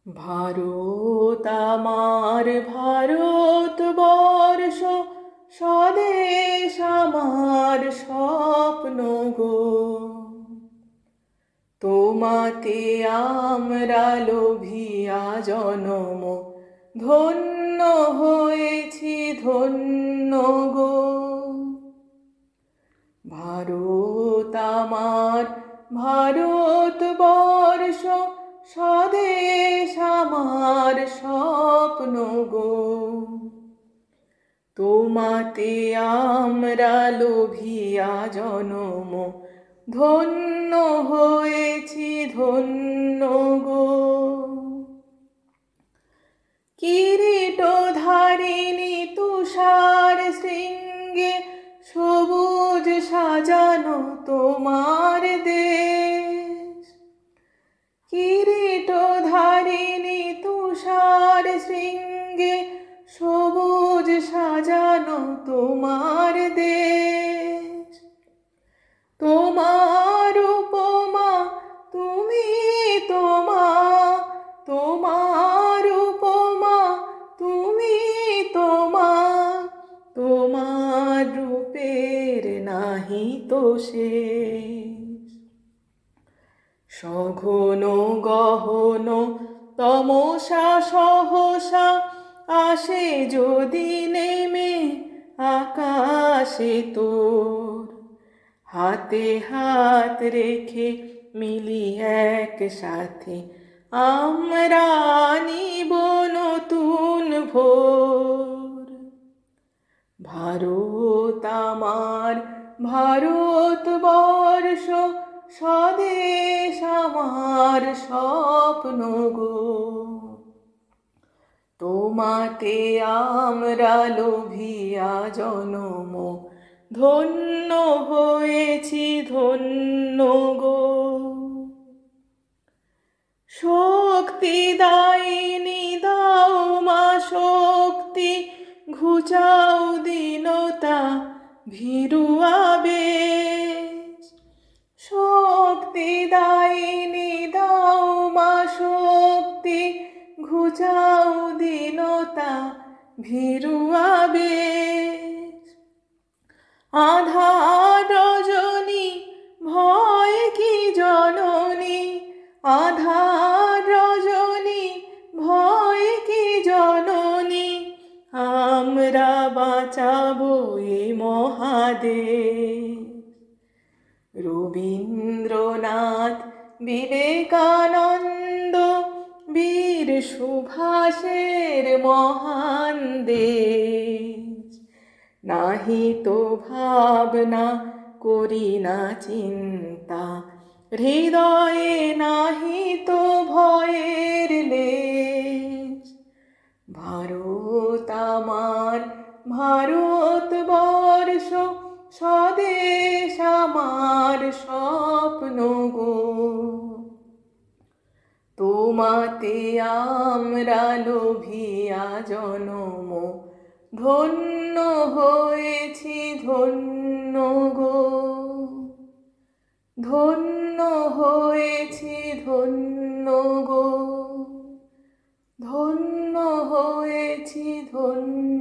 ভারত আমার ভারতবর্ষ, স্বদেশ আমার স্বপ্ন গো। তোমাতে আমরা লোভিয়া জনম, ধন্য হয়েছি ধন্য গো। ভারত আমার ভারতবর্ষ, স্বদেশ আমার স্বপ্ন গো। তোমাতে আমরা লোভিয়া জনম, ধন্য হয়েছি ধন্য গো। কিরীটধারিণী তুষার শৃঙ্গে, সবুজ সাজানো তোমার দেশ। কিরীটধারিণী তুষার শৃঙ্গে, সবুজ সাজানো তোমার দেশ। তোমার উপমা তুমি তোমা, তোমার উপমা তুমি তোমা, তোমার রূপের নাহি তো শেষ। সঘন গহন তমসা সহসা, আসে যদি নেমে আকাশে তোর। হাতে হাত রেখে মিলি একসাথে, আমরা নিব নতুন ভোর। ভারত আমার ভারতবর্ষ, স্বদেশ আমার স্বপ্ন গো। তোমাতে আমরা লোভিয়া জনম, ধন্য হয়েছি ধন্য গো। শক্তি দায়িনী দাও মা শক্তি, ঘুচাও দীনতা ভীরু আবেশ। শক্তি দায়িনী দাও মা শক্তি, ঘুচাও দীনতা ভীরু আবেশ। আঁধার রজনী ভয় কি জননী, আঁধার রজনী ভয় কি জননী, আমরা বাঁচাবো এ মহাদেশ। রবীন্দ্রনাথ, বিবেকানন্দ, বীর সুভাষের মহান দেশ। নাহি তো ভাবনা করি না চিন্তা, হৃদয়ে নাহি তো ভয়ের লেশ। ভারত আমার ভারতবর্ষ, স্বদেশ আমার স্বপ্ন গো। তোমাতে আমরা লোভিয়া জনম, ধন্য হয়েছি ধন্য গো। ধন্য হয়েছি ধন্য গো, ধন্য হয়েছি ধন্য।